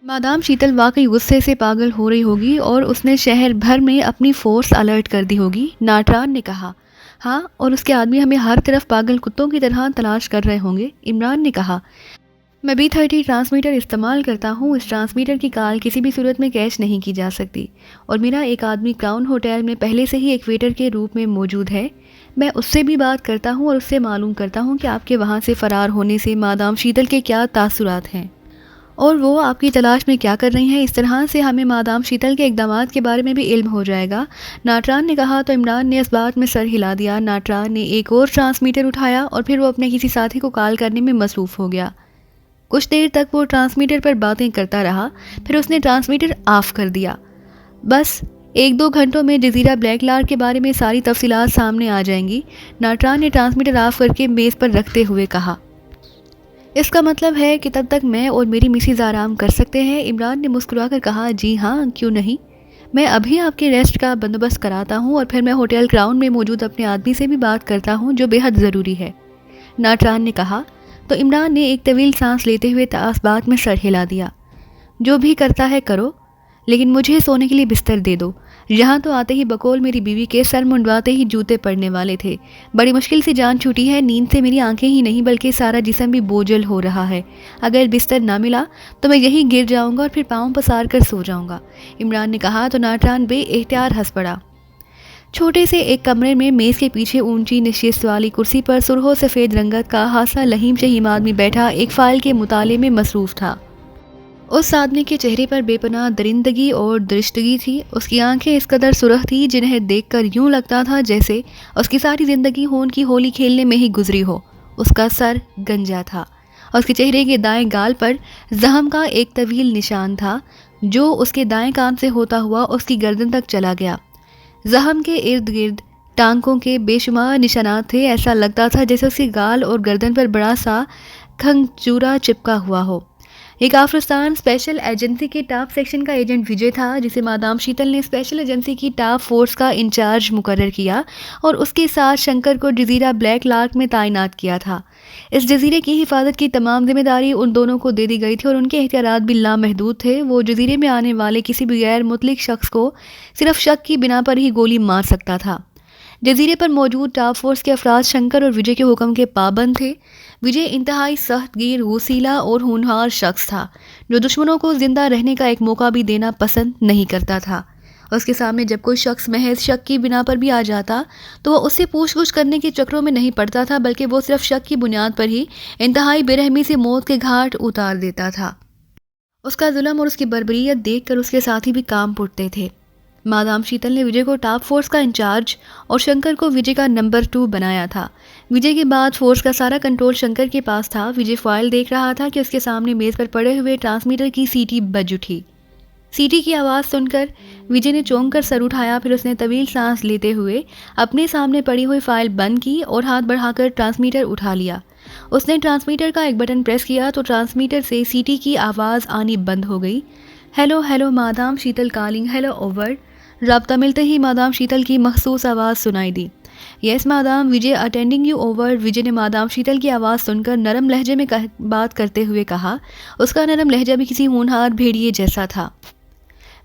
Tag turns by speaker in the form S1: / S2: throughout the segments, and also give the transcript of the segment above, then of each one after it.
S1: Madame शीतल वाकई गुस्से से पागल हो रही होगी और उसने शहर भर में अपनी फोर्स अलर्ट कर दी होगी, नाटरान ने कहा। हाँ, और उसके आदमी हमें हर तरफ पागल कुत्तों की तरह तलाश कर रहे होंगे, इमरान ने कहा। मैं B30 ट्रांसमीटर इस्तेमाल करता हूँ। इस ट्रांसमीटर की कॉल किसी भी सूरत में कैश नहीं की जा सकती, और मेरा एक आदमी क्राउन होटल में पहले से ही एक वेटर के रूप में मौजूद है। मैं उससे भी बात करता हूँ और उससे मालूम करता हूँ कि आपके वहाँ से फ़रार होने से मादाम शीतल के क्या तासुरात हैं और वो आपकी तलाश में क्या कर रही हैं। इस तरह से हमें मादाम शीतल के इक़दामात के बारे में भी इल्म हो जाएगा, नाटरान ने कहा। तो इमरान ने इस बात में सर हिला दिया। नाटरान ने एक और ट्रांसमीटर उठाया और फिर वो अपने किसी साथी को कॉल करने में मसरूफ़ हो गया। कुछ देर तक वो ट्रांसमीटर पर बातें करता रहा, फिर उसने ट्रांसमीटर ऑफ कर दिया। बस 1-2 घंटों में जजीरा ब्लैक लार्क के बारे में सारी तफसीलात सामने आ जाएंगी, नाटरान ने ट्रांसमीटर ऑफ करके मेज़ पर रखते हुए कहा। इसका मतलब है कि तब तक मैं और मेरी मिसेज आराम कर सकते हैं, इमरान ने मुस्कुराकर कहा। जी हाँ, क्यों नहीं। मैं अभी आपके रेस्ट का बंदोबस्त कराता हूँ और फिर मैं होटल क्राउन में मौजूद अपने आदमी से भी बात करता हूँ, जो बेहद ज़रूरी है, नाटरान ने कहा। तो इमरान ने एक तवील सांस लेते हुए इस बात में सर हिला दिया। जो भी करता है करो, लेकिन मुझे सोने के लिए बिस्तर दे दो। यहाँ तो आते ही बकौल मेरी बीवी के सर मुंडवाते ही जूते पड़ने वाले थे। बड़ी मुश्किल से जान छूटी है। नींद से मेरी आंखें ही नहीं बल्कि सारा जिस्म भी बोझल हो रहा है। अगर बिस्तर ना मिला तो मैं यहीं गिर जाऊंगा और फिर पाँव पसार कर सो जाऊंगा, इमरान ने कहा। तो नाटरान बेइख्तियार हंस पड़ा। छोटे से एक कमरे में मेज़ के पीछे ऊंची नशिस्त वाली कुर्सी पर सुरहो सफ़ेद रंगत का हासा लहीम शहीम आदमी बैठा एक फ़ाइल के मुताले में मसरूफ़ था। उस आदमी के चेहरे पर बेपनाह दरिंदगी और दरिश्तगी थी। उसकी आंखें इस कदर सुरख थी जिन्हें देखकर यूं लगता था जैसे उसकी सारी ज़िंदगी होन की होली खेलने में ही गुजरी हो। उसका सर गंजा था। उसके चेहरे के दाएं गाल पर जख्म का एक तवील निशान था, जो उसके दाएं कान से होता हुआ उसकी गर्दन तक चला गया। जख्म के इर्द गिर्द टांकों के बेशुमार निशानात थे। ऐसा लगता था जैसे उसके गाल और गर्दन पर बड़ा सा खंजूरा चिपका हुआ हो। ये काफिस्तान स्पेशल एजेंसी के टॉप सेक्शन का एजेंट विजय था, जिसे मादाम शीतल ने स्पेशल एजेंसी की टॉप फोर्स का इंचार्ज मुकर्रर किया और उसके साथ शंकर को जजीरा ब्लैक लार्क में तैनात किया था। इस जजीरे की हिफाजत की तमाम जिम्मेदारी उन दोनों को दे दी गई थी और उनके एहतियात भी लामहदूद थे। वो जजीरे में आने वाले किसी भी गैर मुतलिक शख्स को सिर्फ शक की बिना पर ही गोली मार सकता था। जजीरे पर मौजूद टॉप फोर्स के अफराद शंकर और विजय के हुक्म के पाबंद थे। विजय इंतहाई सख्तगीर, वसीला और होनहार शख्स था, जो दुश्मनों को जिंदा रहने का एक मौका भी देना पसंद नहीं करता था। उसके सामने जब कोई शख्स महज शक की बिना पर भी आ जाता तो वह उससे पूछगछ करने के चक्रों में नहीं पड़ता था, बल्कि वो सिर्फ शक की बुनियाद पर ही इंतहाई बेरहमी से मौत के घाट उतार देता था। उसका जुल्म और उसकी बर्बरियत देखकर उसके साथी भी काम उठते थे। मादाम शीतल ने विजय को टॉप फोर्स का इंचार्ज और शंकर को विजय का नंबर 2 बनाया था। विजय के बाद फोर्स का सारा कंट्रोल शंकर के पास था। विजय फाइल देख रहा था कि उसके सामने मेज़ पर पड़े हुए ट्रांसमीटर की सीटी बज उठी। सीटी की आवाज़ सुनकर विजय ने चौंक कर सर उठाया। फिर उसने तवील सांस लेते हुए अपने सामने पड़ी हुई फाइल बंद की और हाथ बढ़ाकर ट्रांसमीटर उठा लिया। उसने ट्रांसमीटर का एक बटन प्रेस किया तो ट्रांसमीटर से सीटी की आवाज़ आनी बंद हो गई। Hello hello madam Sheetal calling, hello over. राब्ता मिलते ही मादाम शीतल की मखसूस आवाज़ सुनाई दी। Yes madam, Vijay attending you over. Vijay ने मादाम शीतल की आवाज़ सुनकर नरम लहजे में बात करते हुए कहा। उसका नरम लहजा भी किसी होनहार भेड़िए जैसा था।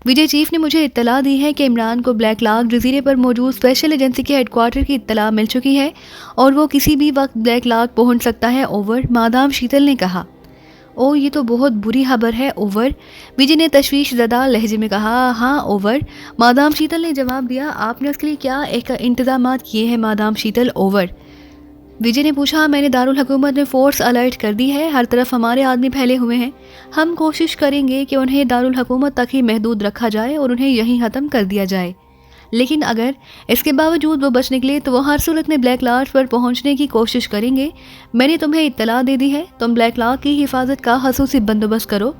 S1: विजय चीफ ने मुझे इत्तला दी है कि इमरान को ब्लैक लार्क जजीरे पर मौजूद स्पेशल एजेंसी के हेडक्वार्टर की इत्तला मिल चुकी है और वो किसी भी वक्त ब्लैक लार्क पहुंच सकता है, ओवर, मादाम शीतल ने कहा। ओ, ये तो बहुत बुरी खबर है, ओवर, विजय ने तशवीश ज़दा लहजे में कहा। हाँ ओवर, मादाम शीतल ने जवाब दिया। आपने उसके लिए क्या इंतजामात किए हैं मादाम शीतल, ओवर, विजय ने पूछा। मैंने दारुल हुकूमत में फोर्स अलर्ट कर दी है। हर तरफ हमारे आदमी फैले हुए हैं। हम कोशिश करेंगे कि उन्हें दारुल हुकूमत तक ही महदूद रखा जाए और उन्हें यहीं ख़त्म कर दिया जाए, लेकिन अगर इसके बावजूद वो बच निकले तो वो हर सूरत में ब्लैक लार्क पर पहुंचने की कोशिश करेंगे। मैंने तुम्हें इत्तला दे दी है। तुम ब्लैक लार्क की हिफाजत का खसूसी बंदोबस्त करो।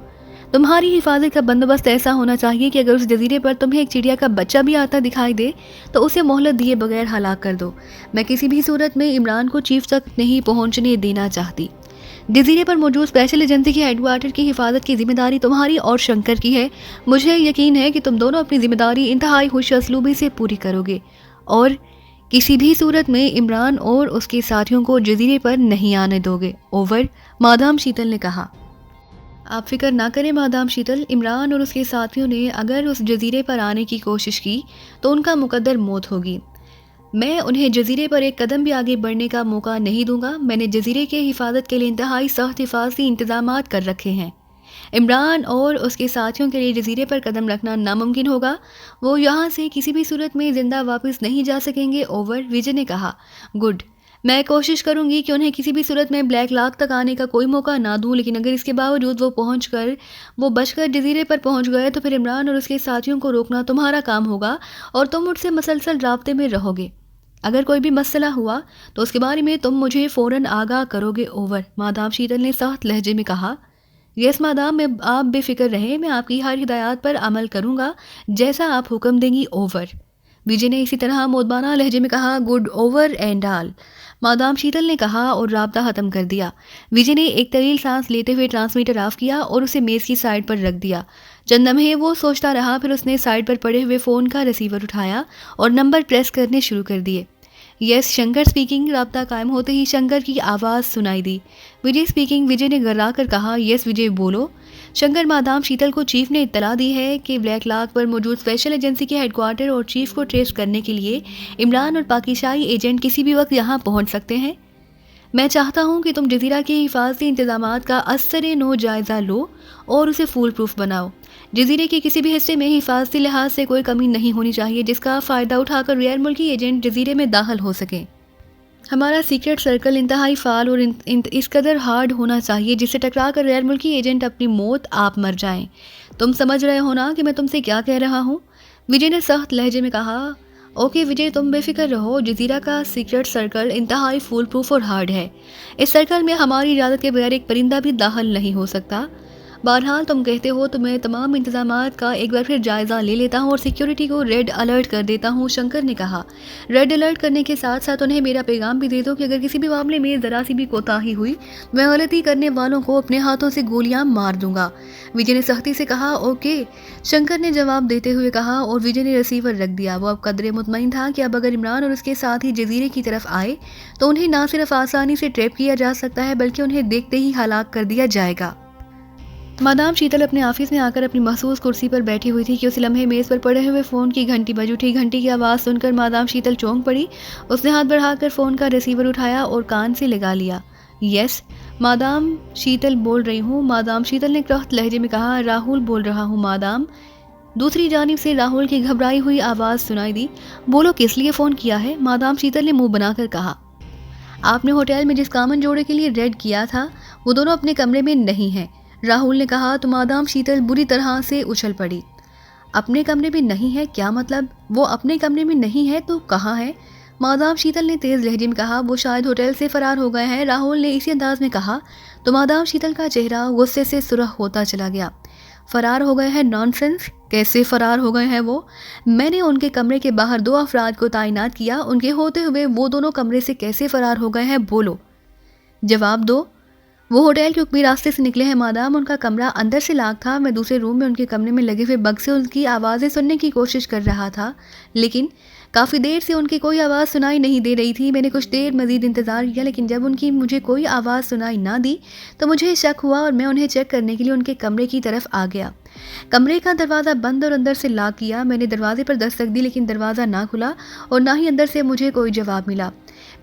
S1: तुम्हारी हिफाजत का बंदोबस्त ऐसा होना चाहिए कि अगर उस जजीरे पर तुम्हें एक चिड़िया का बच्चा भी आता दिखाई दे तो उसे मोहलत दिए बगैर हलाक कर दो। मैं किसी भी सूरत में इमरान को चीफ तक नहीं पहुंचने देना चाहती। जजीरे पर मौजूद स्पेशल एजेंसी के हेडक्वार्टर की हिफाजत की जिम्मेदारी तुम्हारी और शंकर की है। मुझे यकीन है कि तुम दोनों अपनी जिम्मेदारी इंतहाई खुश असलूबी से पूरी करोगे और किसी भी सूरत में इमरान और उसके साथियों को जजीरे पर नहीं आने दोगे, ओवर, मादाम शीतल ने कहा। आप फिक्र ना करें मादाम शीतल, इमरान और उसके साथियों ने अगर उस जजीरे पर आने की कोशिश की तो उनका मुकद्दर मौत होगी। मैं उन्हें जजीरे पर एक कदम भी आगे बढ़ने का मौका नहीं दूंगा। मैंने जजीरे के हिफाजत के लिए इंतहाई सख्त हिफाजती इंतजाम कर रखे हैं। इमरान और उसके साथियों के लिए जजीरे पर कदम रखना नामुमकिन होगा। वो यहाँ से किसी भी सूरत में जिंदा वापस नहीं जा सकेंगे। ओवर, विजय ने कहा। गुड, मैं कोशिश करूंगी कि उन्हें किसी भी सूरत में ब्लैक लॉक तक आने का कोई मौका ना दूं, लेकिन अगर इसके बावजूद वो बचकर जजीरे पर पहुंच गए तो फिर इमरान और उसके साथियों को रोकना तुम्हारा काम होगा और तुम मुझसे मसलसल राब्ते में रहोगे। अगर कोई भी मसला हुआ तो उसके बारे में तुम मुझे फ़ौरन आगाह करोगे। ओवर, मादाम शीतल ने सख्त लहजे में कहा। यस मादाम, मैं आप बेफिक्र रहें, मैं आपकी हर हिदायत पर अमल करूंगा जैसा आप हुक्म देंगी। ओवर, विजय ने इसी तरह मोदबाना लहजे में कहा। Good, over and all, madam Sheetal ने कहा और राब्ता ख़त्म कर दिया। विजय ने एक तवील सांस लेते हुए ट्रांसमीटर ऑफ किया और उसे मेज़ की साइड पर रख दिया। चंद लम्हे वो सोचता रहा, फिर उसने साइड पर पड़े हुए फ़ोन का रिसीवर उठाया और नंबर प्रेस करने शुरू कर दिए। Yes, Shankar speaking. राब्ता कायम होते ही शंकर की आवाज़ सुनाई दी। विजय स्पीकिंग, विजय ने गर्रा कर कहा। यस विजय, बोलो। शंकर, मादाम शीतल को चीफ ने इत्तला दी है कि ब्लैक लॉक पर मौजूद स्पेशल एजेंसी के हेडक्वार्टर और चीफ को ट्रेस करने के लिए इमरान और पाकिस्तानी एजेंट किसी भी वक्त यहाँ पहुँच सकते हैं। मैं चाहता हूँ कि तुम जजीरा के हिफाजती इंतजामात का असर-ए-नो जायज़ा लो और उसे फूल प्रूफ बनाओ। जजीरे के किसी भी हिस्से में हिफाजती लिहाज से कोई कमी नहीं होनी चाहिए जिसका फ़ायदा उठाकर गैर मुल्की एजेंट जजीरे में दाखिल हो सकें। हमारा सीक्रेट सर्कल इंतहाई फ़ाल और इस कदर हार्ड होना चाहिए जिससे टकरा कर गैर मुल्की एजेंट अपनी मौत आप मर जाएं। तुम समझ रहे हो ना कि मैं तुमसे क्या कह रहा हूँ? विजय ने सख्त लहजे में कहा। ओके विजय, तुम बेफिक्र रहो। जजीरा का सीक्रेट सर्कल इंतहाई फूल प्रूफ और हार्ड है। इस सर्कल में हमारी इजाज़त के बगैर एक परिंदा भी दाखिल नहीं हो सकता। बहरहाल तुम कहते हो तो मैं तमाम इंतजामात का एक बार फिर जायज़ा ले लेता हूँ और सिक्योरिटी को रेड अलर्ट कर देता हूँ। शंकर ने कहा। रेड अलर्ट करने के साथ साथ उन्हें मेरा पैगाम भी दे दो कि अगर किसी भी मामले में ज़रा सी भी कोताही हुई, मैं गलती करने वालों को अपने हाथों से गोलियां मार दूंगा। विजय ने सख्ती से कहा। ओके, शंकर ने जवाब देते हुए कहा और विजय ने रिसीवर रख दिया। वो अब कदरे मुतमईन था कि अब अगर इमरान और उसके साथी जजीरे की तरफ आए तो उन्हें ना सिर्फ आसानी से ट्रैप किया जा सकता है बल्कि उन्हें देखते ही हलाक कर दिया जाएगा। मादाम शीतल अपने ऑफिस में आकर अपनी महसूस कुर्सी पर बैठी हुई थी कि उस लम्हे मेज़ पर पड़े हुए फ़ोन की घंटी बज उठी। घंटी की आवाज़ सुनकर मादाम शीतल चौंक पड़ी। उसने हाथ बढ़ाकर फ़ोन का रिसीवर उठाया और कान से लगा लिया। यस, मादाम शीतल बोल रही हूँ, मादाम शीतल ने सख्त लहजे में कहा। राहुल बोल रहा हूँ मादाम। दूसरी जानिब से राहुल की घबराई हुई आवाज़ सुनाई दी। बोलो, किस लिए फ़ोन किया है? मादाम शीतल ने मुँह बनाकर कहा। आपने होटल में जिस कामन जोड़े के लिए रेड किया था वो दोनों अपने कमरे में नहीं हैं, राहुल ने कहा। तो मादाम शीतल बुरी तरह से उछल पड़ी। अपने कमरे में नहीं है? क्या मतलब? वो अपने कमरे में नहीं है तो कहाँ है? मादाम शीतल ने तेज़ लहजे में कहा। वो शायद होटल से फ़रार हो गए हैं, राहुल ने इसी अंदाज में कहा। तो मादाम शीतल का चेहरा गुस्से से सुर्ख होता चला गया। फ़रार हो गए हैं? नॉनसेंस, कैसे फ़रार हो गए हैं वो? मैंने उनके कमरे के बाहर 2 अफराद को तैनात किया, उनके होते हुए वो दोनों कमरे से कैसे फ़रार हो गए हैं? बोलो, जवाब दो। वो होटल के ऊपरी रास्ते से निकले हैं मादाम। उनका कमरा अंदर से लॉक था। मैं दूसरे रूम में उनके कमरे में लगे हुए बग से उनकी आवाज़ें सुनने की कोशिश कर रहा था, लेकिन काफ़ी देर से उनकी कोई आवाज़ सुनाई नहीं दे रही थी। मैंने कुछ देर मज़ीद इंतज़ार किया, लेकिन जब उनकी मुझे कोई आवाज़ सुनाई ना दी तो मुझे शक हुआ और मैं उन्हें चेक करने के लिए उनके कमरे की तरफ आ गया। कमरे का दरवाज़ा बंद और अंदर से लॉक किया। मैंने दरवाजे पर दस्तक दी, लेकिन दरवाज़ा ना खुला और ना ही अंदर से मुझे कोई जवाब मिला।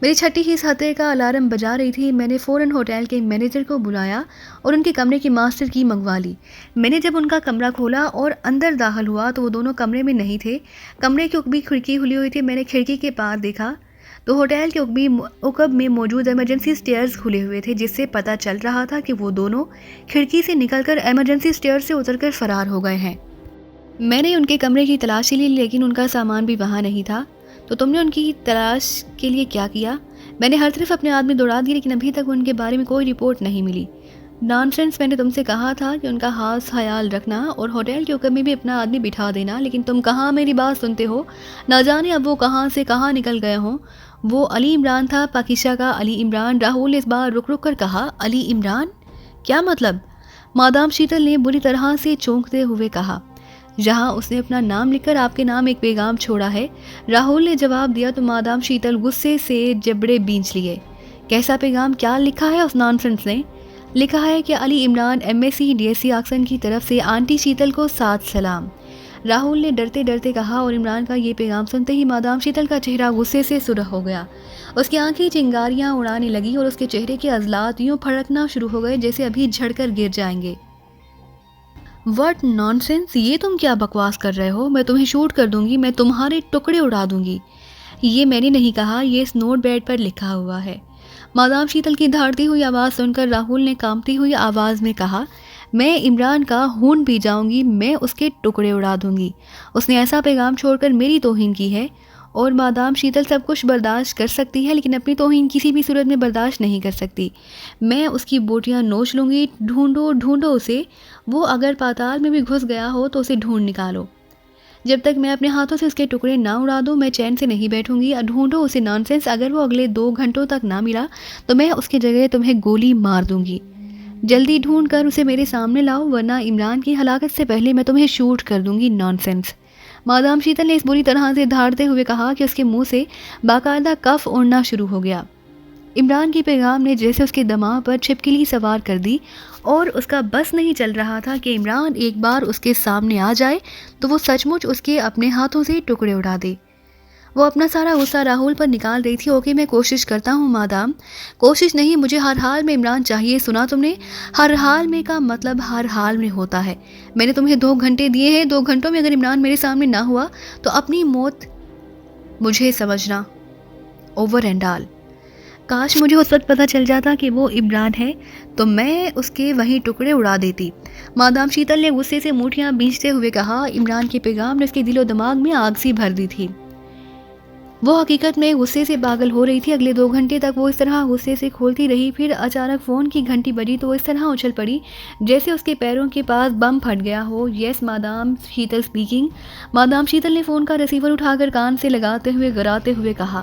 S1: मेरी छठी ही सतह का अलार्म बजा रही थी। मैंने फ़ौरन होटल के मैनेजर को बुलाया और उनके कमरे की मास्टर की मंगवा ली। मैंने जब उनका कमरा खोला और अंदर दाखिल हुआ तो वो दोनों कमरे में नहीं थे। कमरे की उकबी खिड़की खुली हुई थी। मैंने खिड़की के पार देखा तो होटल के उकब में मौजूद इमरजेंसी स्टेयर्स खुले हुए थे, जिससे पता चल रहा था कि वो दोनों खिड़की से निकलकर इमरजेंसी स्टेयर से उतरकर फ़रार हो गए हैं। मैंने उनके कमरे की तलाशी ली, लेकिन उनका सामान भी वहाँ नहीं था। तो तुमने उनकी तलाश के लिए क्या किया? मैंने हर तरफ अपने आदमी दौड़ा दिए, लेकिन अभी तक उनके बारे में कोई रिपोर्ट नहीं मिली। नॉनसेंस, मैंने तुमसे कहा था कि उनका खास ख्याल रखना और होटल के ऊपर में भी अपना आदमी बिठा देना, लेकिन तुम कहाँ मेरी बात सुनते हो? ना जाने अब वो कहाँ से कहाँ निकल गए हों। वो अली इमरान था, पाकिस्तान का अली इमरान। राहुल ने इस बार रुक रुक कर कहा। अली इमरान? क्या मतलब? मादाम शीतल ने बुरी तरह से चौंकते हुए कहा। जहाँ उसने अपना नाम लिखकर आपके नाम एक पैगाम छोड़ा है, राहुल ने जवाब दिया। तो मादाम शीतल गुस्से से जबड़े बींच लिए। कैसा पैगाम? क्या लिखा है उस नॉनसेंस ने? लिखा है कि अली इमरान एमएससी डीएससी आक्सन की तरफ से आंटी शीतल को सात सलाम। राहुल ने डरते डरते कहा और इमरान का ये पैगाम सुनते ही मादाम शीतल का चेहरा गुस्से से सुरख हो गया। उसकी आंखें चिंगारियां उड़ाने लगी और उसके चेहरे के अजलात यूं फड़कना शुरू हो गए जैसे अभी झड़कर गिर जाएंगे। व्हाट नॉनसेंस, ये तुम क्या बकवास कर रहे हो? मैं तुम्हें शूट कर दूंगी, मैं तुम्हारे टुकड़े उड़ा दूंगी। ये मैंने नहीं कहा, ये इस नोट पैड पर लिखा हुआ है। मादाम शीतल की धाड़ती हुई आवाज़ सुनकर राहुल ने कांपती हुई आवाज़ में कहा, मैं इमरान का खून पी जाऊंगी, मैं उसके टुकड़े उड़ा दूंगी। उसने ऐसा पैगाम छोड़कर मेरी तौहीन की है। और मादाम शीतल सब कुछ बर्दाश्त कर सकती है लेकिन अपनी तौहीन किसी भी सूरत में बर्दाश्त नहीं कर सकती। मैं उसकी बोटियां नोच लूँगी। ढूंढो ढूंढो उसे, वो अगर पाताल में भी घुस गया हो तो उसे ढूंढ निकालो। जब तक मैं अपने हाथों से उसके टुकड़े ना उड़ा दूं मैं चैन से नहीं बैठूंगी। ढूंढो उसे नॉनसेंस, अगर वो अगले 2 घंटों तक ना मिला तो मैं उसकी जगह तुम्हें गोली मार दूंगी। जल्दी ढूंढ कर उसे मेरे सामने लाओ वरना इमरान की हलाकत से पहले मैं तुम्हें शूट कर दूंगी। नॉनसेंस। मादाम शीतल ने इस बुरी तरह से धाड़ते हुए कहा कि उसके मुंह से बाकायदा कफ उड़ना शुरू हो गया। इमरान की पैगाम ने जैसे उसके दिमाग पर छिपकली सवार कर दी और उसका बस नहीं चल रहा था कि इमरान एक बार उसके सामने आ जाए तो वो सचमुच उसके अपने हाथों से टुकड़े उड़ा दे। वो अपना सारा गुस्सा राहुल पर निकाल रही थी। ओके, मैं कोशिश करता हूँ मादाम। कोशिश नहीं, मुझे हर हाल में इमरान चाहिए। सुना तुमने? हर हाल में का मतलब हर हाल में होता है। मैंने तुम्हें 2 घंटे दिए हैं। 2 घंटों में अगर इमरान मेरे सामने ना हुआ तो अपनी मौत मुझे समझना। Over and all. काश मुझे उस वक्त पता चल जाता कि वो इमरान है तो मैं उसके वहीं टुकड़े उड़ा देती। मादाम शीतल ने गुस्से से मुठियां बींचते हुए कहा। इमरान के पैगाम ने उसके दिलो दिमाग में आग सी भर दी थी। वो हकीकत में गुस्से से पागल हो रही थी। अगले 2 घंटे तक वो इस तरह गुस्से से खोलती रही। फिर अचानक फ़ोन की घंटी बजी तो वो इस तरह उछल पड़ी जैसे उसके पैरों के पास बम फट गया हो। यस मादाम शीतल स्पीकिंग। मादाम शीतल ने फ़ोन का रिसीवर उठाकर कान से लगाते हुए गिराते हुए कहा।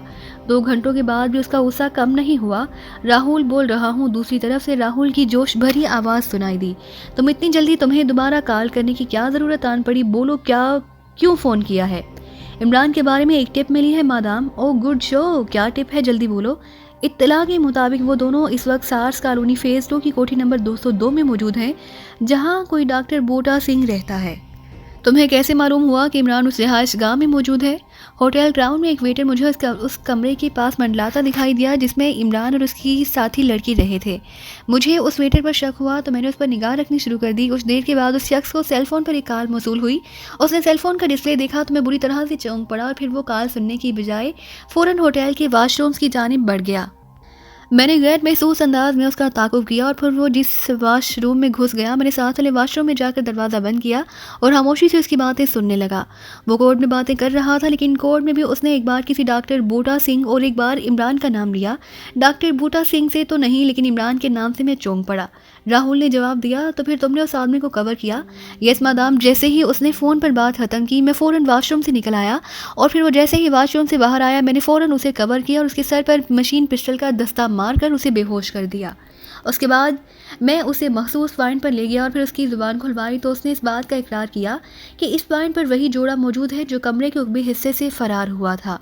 S1: 2 घंटों के बाद भी उसका गुस्सा कम नहीं हुआ। राहुल बोल रहा हूँ। दूसरी तरफ से राहुल की जोश भरी आवाज़ सुनाई दी। तुम इतनी जल्दी, तुम्हें दोबारा कॉल करने की क्या ज़रूरत आन पड़ी? बोलो, क्यों फ़ोन किया है? इमरान के बारे में एक टिप मिली है मादाम। ओ गुड शो, क्या टिप है? जल्दी बोलो। इत्तला के मुताबिक वो दोनों इस वक्त सार्स कॉलोनी फेज 2 की कोठी नंबर 202 में मौजूद हैं जहां कोई डॉक्टर बूटा सिंह रहता है। तुम्हें कैसे मालूम हुआ कि इमरान उस रिहाइश गाह में मौजूद है? होटल क्राउन में एक वेटर मुझे उस कमरे के पास मंडलाता दिखाई दिया जिसमें इमरान और उसकी साथी लड़की रहे थे। मुझे उस वेटर पर शक हुआ तो मैंने उस पर निगाह रखनी शुरू कर दी। कुछ देर के बाद उस शख्स को सेलफोन पर एक कॉल मौसूल हुई। उसने सेलफोन का डिस्प्ले देखा तो मैं बुरी तरह से चौंक पड़ा और फिर वो कॉल सुनने की बजाय फ़ौरन होटल के वाशरूम्स की जानिब बढ़ गया। मैंने गैर महसूस अंदाज में उसका ताक़ुब किया और फिर वो जिस वाशरूम में घुस गया मैंने साथ वाले वाशरूम में जाकर दरवाज़ा बंद किया और खामोशी से उसकी बातें सुनने लगा। वो कोर्ट में बातें कर रहा था लेकिन कोर्ट में भी उसने एक बार किसी डॉक्टर बूटा सिंह और एक बार इमरान का नाम लिया। डॉक्टर बूटा सिंह से तो नहीं लेकिन इमरान के नाम से मैं चौंक पड़ा। राहुल ने जवाब दिया। तो फिर तुमने उस आदमी को कवर किया? Yes madam. जैसे ही उसने फ़ोन पर बात ख़त्म की मैं फ़ौरन वाशरूम से निकल आया और फिर वो जैसे ही वाशरूम से बाहर आया मैंने फ़ौरन उसे कवर किया और उसके सर पर मशीन पिस्टल का दस्ता मारकर उसे बेहोश कर दिया। उसके बाद मैं उसे मखसूस पॉइंट पर ले गया और फिर उसकी ज़ुबान खुलवाई तो उसने इस बात का इकरार किया कि इस पॉइंट पर वही जोड़ा मौजूद है जो कमरे के ऊपरी हिस्से से फ़रार हुआ था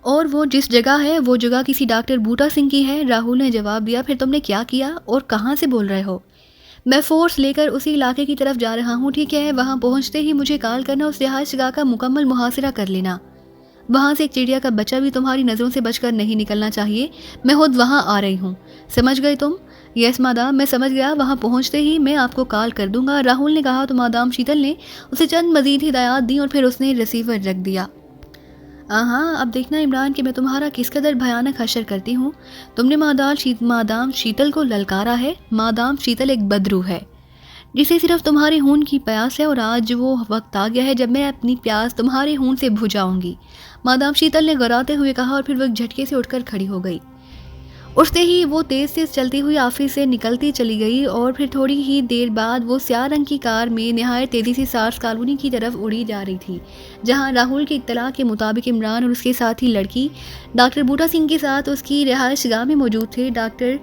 S1: और वो जिस जगह है वो जगह किसी डॉक्टर बूटा सिंह की है। राहुल ने जवाब दिया। फिर तुमने क्या किया और कहाँ से बोल रहे हो? मैं फ़ोर्स लेकर उसी इलाके की तरफ जा रहा हूँ। ठीक है, वहाँ पहुँचते ही मुझे कॉल करना, उस रिहाइश गाह का मुकम्मल मुहासिरा कर लेना। वहाँ से एक चिड़िया का बच्चा भी तुम्हारी नज़रों से बचकर नहीं निकलना चाहिए। मैं खुद वहाँ आ रही हूँ। समझ गए तुम? यस मादाम, मैं समझ गया। वहाँ पहुँचते ही मैं आपको कॉल कर दूँगा। राहुल ने कहा तो मादाम शीतल ने उसे चंद मज़ीद हिदायत दी और फिर उसने रिसीवर रख दिया। हाँ, अब देखना इमरान कि मैं तुम्हारा किस कदर भयानक हशर करती हूँ। तुमने मादाम शीतल को ललकारा है। मादाम शीतल एक बदरू है जिसे सिर्फ तुम्हारे खून की प्यास है और आज वो वक्त आ गया है जब मैं अपनी प्यास तुम्हारे खून से बुझाऊंगी। मादाम शीतल ने गराते हुए कहा और फिर वो एक झटके से उठकर खड़ी हो गई। उठते ही वो तेज तेज चलती हुई ऑफिस से निकलती चली गई और फिर थोड़ी ही देर बाद वो स्याह रंग की कार में नहायत तेजी से सार्स कॉलोनी की तरफ उड़ी जा रही थी जहां राहुल की इत्तला के मुताबिक इमरान और उसके साथी लड़की डॉक्टर बूटा सिंह के साथ उसकी रिहाइश गाह में मौजूद थे।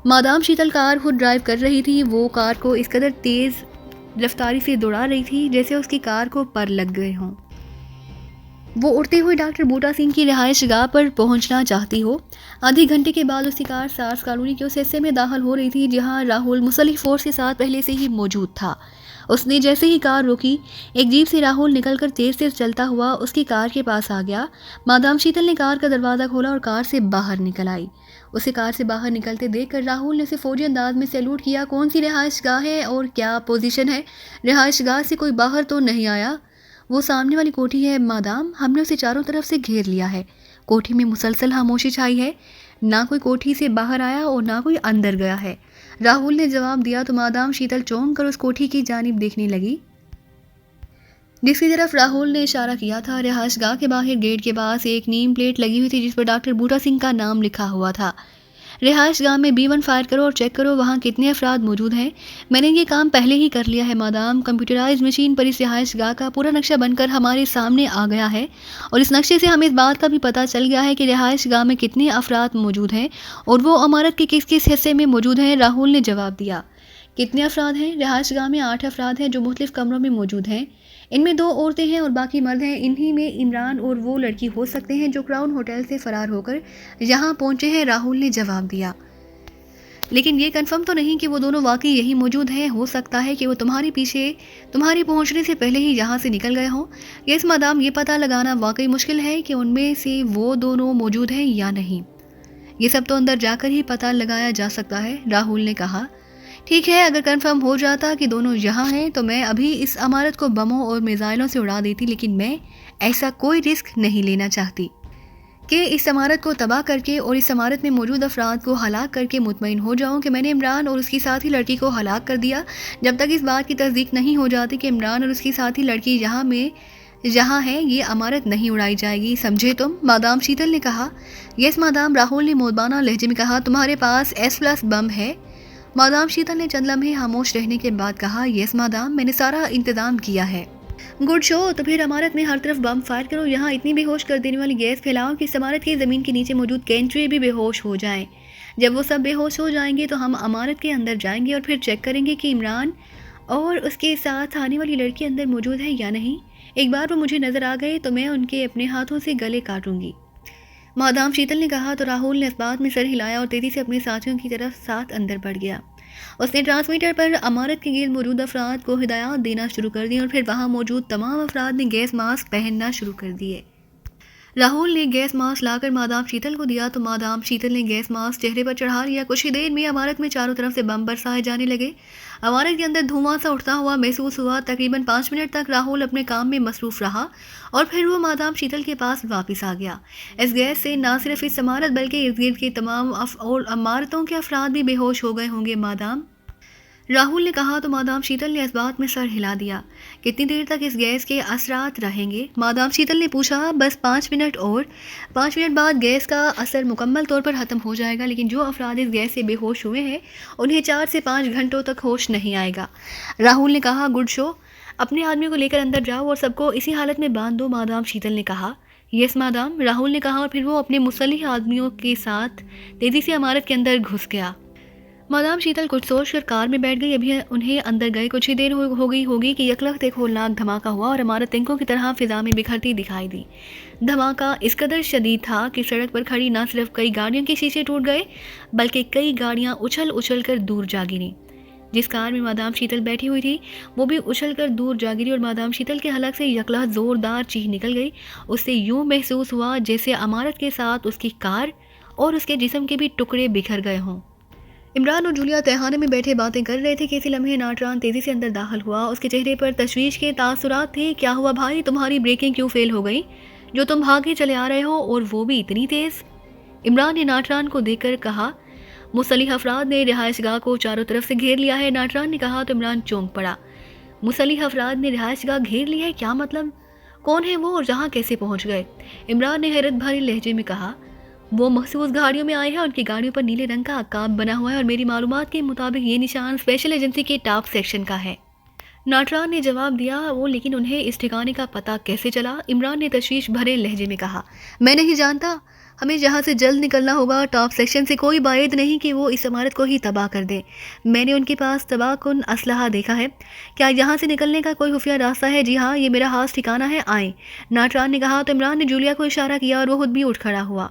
S1: मादाम शीतल कार खुद ड्राइव कर रही थी। वो कार को इस कदर तेज़ रफ्तारी से दौड़ा रही थी जैसे उसकी कार को पर लग गए हों। वो उड़ते हुए डॉक्टर बूटा सिंह की रिहाइशगाह पर पहुंचना चाहती हो। आधे घंटे के बाद उसकी कार सार्स कॉलोनी के उस हिस्से में दाखिल हो रही थी जहां राहुल मुसल्लिह फोर्स के साथ पहले से ही मौजूद था। उसने जैसे ही कार रोकी, एक जीप से राहुल निकलकर तेज तेज चलता हुआ उसकी कार के पास आ गया। मादाम शीतल ने कार का दरवाज़ा खोला और कार से बाहर निकल आई। उसे कार से बाहर निकलते देखकर राहुल ने उसे फौरी अंदाज में सैल्यूट किया। कौन सी रिहाइशगाह है और क्या पोजीशन है? रिहाइशगाह से कोई बाहर तो नहीं आया? वो सामने वाली कोठी है मादाम, हमने उसे चारों तरफ से घेर लिया है। कोठी में मुसलसल खामोशी छाई है। ना कोई कोठी से बाहर आया और ना कोई अंदर गया है। राहुल ने जवाब दिया तो मादाम शीतल चौंक कर उस कोठी की जानिब देखने लगी जिसकी तरफ राहुल ने इशारा किया था। रिहाइशगाह के बाहर गेट के पास एक नेम प्लेट लगी हुई थी जिस पर डॉक्टर बूटा सिंह का नाम लिखा हुआ था। रिहाइशगाह में B1 फायर करो और चेक करो वहाँ कितने अफराद मौजूद हैं। मैंने ये काम पहले ही कर लिया है मादाम। कंप्यूटराइज मशीन पर इस रिहाइशगाह का पूरा नक्शा बनकर हमारे सामने आ गया है और इस नक्शे से हमें इस बात का भी पता चल गया है कि रिहाइशगाह में कितने अफराद मौजूद हैं और वो इमारत के किस किस हिस्से में मौजूद हैं। राहुल ने जवाब दिया। कितने अफराद हैं? रिहाइशगाह में 8 अफराद हैं जो मुख्तलिफ कमरों में मौजूद हैं। इनमें 2 औरतें हैं और बाकी मर्द हैं। इन्हीं में इमरान और वो लड़की हो सकते हैं जो क्राउन होटल से फरार होकर यहाँ पहुँचे हैं। राहुल ने जवाब दिया। लेकिन ये कंफर्म तो नहीं कि वो दोनों वाकई यही मौजूद हैं। हो सकता है कि वो तुम्हारे पीछे तुम्हारे पहुंचने से पहले ही यहाँ से निकल गए हों। यस मादाम, ये पता लगाना वाकई मुश्किल है कि उनमें से वो दोनों मौजूद हैं या नहीं। ये सब तो अंदर जाकर ही पता लगाया जा सकता है, राहुल ने कहा। ठीक है, अगर कंफर्म हो जाता कि दोनों यहाँ हैं तो मैं अभी इस इमारत को बमों और मिसाइलों से उड़ा देती, लेकिन मैं ऐसा कोई रिस्क नहीं लेना चाहती कि इस इमारत को तबाह करके और इस इमारत में मौजूद अफराद को हलाक करके मुतमईन हो जाऊं कि मैंने इमरान और उसकी साथी लड़की को हलाक कर दिया। जब तक इस बात की तस्दीक नहीं हो जाती कि इमरान और उसकी साथी लड़की जहाँ है ये इमारत नहीं उड़ाई जाएगी, समझे तुम? मादाम शीतल ने कहा। यस मादाम, राहुल ने मोदबाना लहजे में कहा। तुम्हारे पास S+ बम है? मादाम शीतल ने चंद लम्हे खामोश रहने के बाद कहा। यस मादाम, मैंने सारा इंतजाम किया है। गुड शो, तो फिर इमारत में हर तरफ बम फायर करो। यहाँ इतनी बेहोश कर देने वाली गैस फैलाओ कि इस इमारत की ज़मीन के नीचे मौजूद कैंचुए भी बेहोश हो जाएं। जब वो सब बेहोश हो जाएंगे तो हम इमारत के अंदर जाएंगे और फिर चेक करेंगे कि इमरान और उसके साथ आने वाली लड़की अंदर मौजूद है या नहीं। एक बार वो मुझे नज़र आ गए तो मैं उनके अपने हाथों से गले काटूंगी, मादाम शीतल ने कहा। तो राहुल ने इस बात में सर हिलाया और तेज़ी से अपने साथियों की तरफ साथ अंदर बढ़ गया। उसने ट्रांसमीटर पर इमारत के गिर्द मौजूद अफराद को हिदायत देना शुरू कर दी और फिर वहाँ मौजूद तमाम अफराद ने गैस मास्क पहनना शुरू कर दिए। राहुल ने गैस मास्क लाकर मादाम शीतल को दिया तो मादाम शीतल ने गैस मास्क चेहरे पर चढ़ा लिया। कुछ ही देर में इमारत में चारों तरफ से बम बरसाए जाने लगे। इमारत के अंदर धुआं सा उठता हुआ महसूस हुआ। तकरीबन 5 मिनट तक राहुल अपने काम में मसरूफ रहा और फिर वो मादाम शीतल के पास वापस आ गया। इस गैस से न सिर्फ इस इमारत बल्कि इर्द गिर्द के तमाम और इमारतों के अफराद भी बेहोश हो गए होंगे मादाम, राहुल ने कहा। तो मादाम शीतल ने इस बात में सर हिला दिया। कितनी देर तक इस गैस के असरात रहेंगे? मादाम शीतल ने पूछा। बस 5 मिनट और। 5 मिनट बाद गैस का असर मुकम्मल तौर पर ख़त्म हो जाएगा, लेकिन जो अफराद इस गैस से बेहोश हुए हैं उन्हें 4 से 5 घंटों तक होश नहीं आएगा, राहुल ने कहा। गुड शो, अपने आदमियों को लेकर अंदर जाओ और सबको इसी हालत में बांध दो, मादाम शीतल ने कहा। यस मादाम, राहुल ने कहा और फिर वो अपने मुसल्लिह आदमियों के साथ तेज़ी से इमारत के अंदर घुस गया। मादाम शीतल कुछ सोचकर कार में बैठ गई। अभी उन्हें अंदर गए कुछ ही देर हो गई होगी कि यकलख्त एक होलनाक धमाका हुआ और इमारत तिनकों की तरह फिजा में बिखरती दिखाई दी। धमाका इस कदर शदीद था कि सड़क पर खड़ी न सिर्फ कई गाड़ियों के शीशे टूट गए बल्कि कई गाड़ियां उछल उछल कर दूर जा गिरी। जिस कार में मादाम शीतल बैठी हुई थी वो भी उछल कर दूर जा गिरी और मादाम शीतल के हलक से यकलख्त जोरदार चीख निकल गई। उससे यूं महसूस हुआ जैसे इमारत के साथ उसकी कार और उसके जिस्म के भी टुकड़े बिखर गए हों। इमरान और जूलिया तहखाने में बैठे बातें कर रहे थे कि इसी लम्हे नाटरान तेज़ी से अंदर दाखिल हुआ। उसके चेहरे पर तशवीश के तासुरात थे। क्या हुआ भाई, तुम्हारी ब्रेकिंग क्यों फेल हो गई जो तुम भागे चले आ रहे हो और वो भी इतनी तेज़? इमरान ने नाटरान को देखकर कहा। मुसल्लिह अफराद ने रिहाइशगाह को चारों तरफ से घेर लिया है, नाटरान ने कहा। तो इमरान चौंक पड़ा। मुसल्लिह अफराद ने रिहाइशगाह घेर ली है? क्या मतलब? कौन है वो और जहाँ कैसे पहुँच गए? इमरान ने हैरत भरे लहजे में कहा। वो मखसूस गाड़ियों में आए हैं, उनकी गाड़ियों पर नीले रंग का अकाब बना हुआ है और मेरी मालूमात के मुताबिक ये निशान स्पेशल एजेंसी के टॉप सेक्शन का है, नाटरान ने जवाब दिया। वो लेकिन उन्हें इस ठिकाने का पता कैसे चला? इमरान ने तशवीश भरे लहजे में कहा। मैं नहीं जानता, हमें यहाँ से जल्द निकलना होगा। टॉप सेक्शन से कोई बायद नहीं कि वो इस इमारत को ही तबाह कर दे। मैंने उनके पास तबाहकुन असलहा देखा है। क्या यहाँ से निकलने का कोई खुफिया रास्ता है? जी हाँ, ये मेरा खास ठिकाना है, आए, नाटरान ने कहा। तो इमरान ने जूलिया को इशारा किया और वो खुद भी उठ खड़ा हुआ।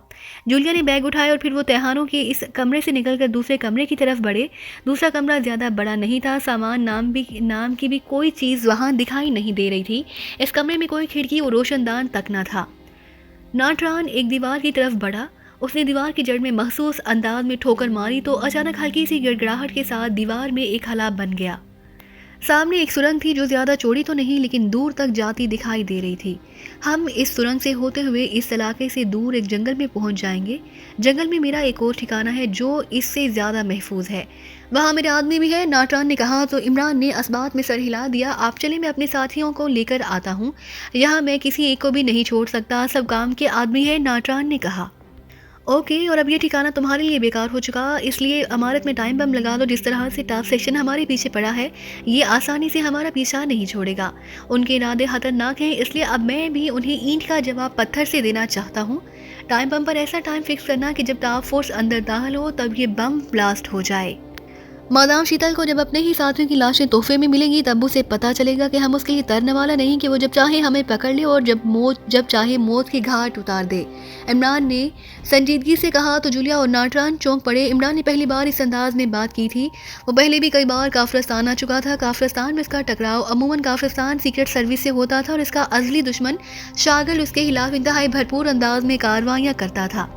S1: जूलिया ने बैग उठाए और फिर वो तहखानों के इस कमरे से निकलकर दूसरे कमरे की तरफ बढ़े। दूसरा कमरा ज़्यादा बड़ा नहीं था। सामान नाम की भी कोई चीज़ वहाँ दिखाई नहीं दे रही थी। इस कमरे में कोई खिड़की और रोशनदान तक न था। नाटरान एक दीवार की तरफ बढ़ा। उसने दीवार की जड़ में महसूस अंदाज में ठोकर मारी तो अचानक हल्की सी गिड़गिड़ाहट के साथ दीवार में एक हला बन गया। सामने एक सुरंग थी जो ज़्यादा चौड़ी तो नहीं लेकिन दूर तक जाती दिखाई दे रही थी। हम इस सुरंग से होते हुए इस इलाके से दूर एक जंगल में पहुंच जाएंगे। जंगल में मेरा एक और ठिकाना है जो इससे ज़्यादा महफूज है। वहाँ मेरे आदमी भी है, नाटरान ने कहा। तो इमरान ने असबात में सर हिला दिया। आप चले, मैं अपने साथियों को लेकर आता हूँ। यहाँ मैं किसी एक को भी नहीं छोड़ सकता, सब काम के आदमी है, नाटरान ने कहा। ओके, और अब ये ठिकाना तुम्हारे लिए बेकार हो चुका, इसलिए इमारत में टाइम बम लगा दो। जिस तरह से टॉप सेक्शन हमारे पीछे पड़ा है, ये आसानी से हमारा पीछा नहीं छोड़ेगा। उनके इरादे खतरनाक हैं, इसलिए अब मैं भी उन्हें ईंट का जवाब पत्थर से देना चाहता हूँ। टाइम बम पर ऐसा टाइम फिक्स करना कि जब टॉप फोर्स अंदर दाखिल हो तब ये बम ब्लास्ट हो जाए। मादाम शीतल को जब अपने ही साथियों की लाशें तोहफे में मिलेंगी तब उसे पता चलेगा कि हम उसके लिए तरने वाला नहीं, कि वो जब चाहे हमें पकड़ ले और जब चाहे मौत की घाट उतार दे, इमरान ने संजीदगी से कहा। तो जूलिया और नाटरान चौंक पड़े। इमरान ने पहली बार इस अंदाज में बात की थी। वो पहले भी कई बार काफिरस्तान आ चुका था। काफिरस्तान में इसका टकराव अमूमन काफिरस्तान सीक्रेट सर्विस से होता था और इसका अजली दुश्मन शागिल उसके खिलाफ इंतहाई भरपूर अंदाज में कार्रवाइयाँ करता था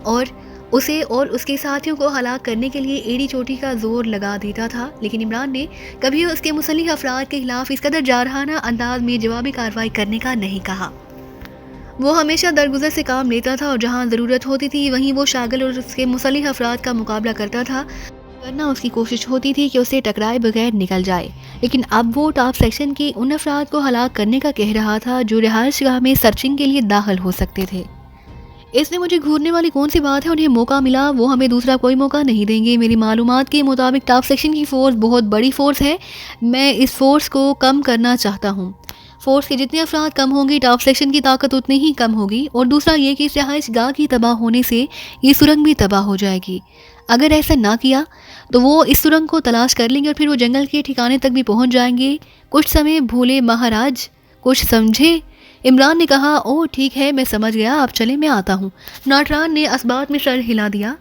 S1: और उसे और उसके साथियों को हलाक करने के लिए एड़ी चोटी का जोर लगा देता था। लेकिन इमरान ने कभी उसके मुसल्लिह अफराद के खिलाफ इस कदर जारहाना अंदाज में जवाबी कार्रवाई करने का नहीं कहा। वो हमेशा दरगुजर से काम लेता था और जहां ज़रूरत होती थी वहीं वो शागिल और उसके मुसल्लिह अफराद का मुकाबला करता था। करना उसकी कोशिश होती थी कि उसे टकराए बगैर निकल जाए। लेकिन अब वो टॉप सेक्शन के उन अफराद को हलाक करने का कह रहा था जो रिहाइशगाह में सर्चिंग के लिए दाखिल हो सकते थे। इसमें मुझे घूरने वाली कौन सी बात है? उन्हें मौका मिला, वो हमें दूसरा कोई मौका नहीं देंगे। मेरी मालूमात के मुताबिक टॉप सेक्शन की फ़ोर्स बहुत बड़ी फ़ोर्स है। मैं इस फ़ोर्स को कम करना चाहता हूँ। फ़ोर्स के जितने अफराद कम होंगे टॉप सेक्शन की ताकत उतनी ही कम होगी। और दूसरा ये कि इस रिहाइशगाह की तबाह होने से ये सुरंग भी तबाह हो जाएगी। अगर ऐसा ना किया तो वो इस सुरंग को तलाश कर लेंगे और फिर वो जंगल के ठिकाने तक भी पहुँच जाएंगे। कुछ समय भूले महाराज, कुछ समझे? इमरान ने कहा। ओह ठीक है, मैं समझ गया, आप चले, मैं आता हूँ। नाटरान ने असबात में सर हिला दिया।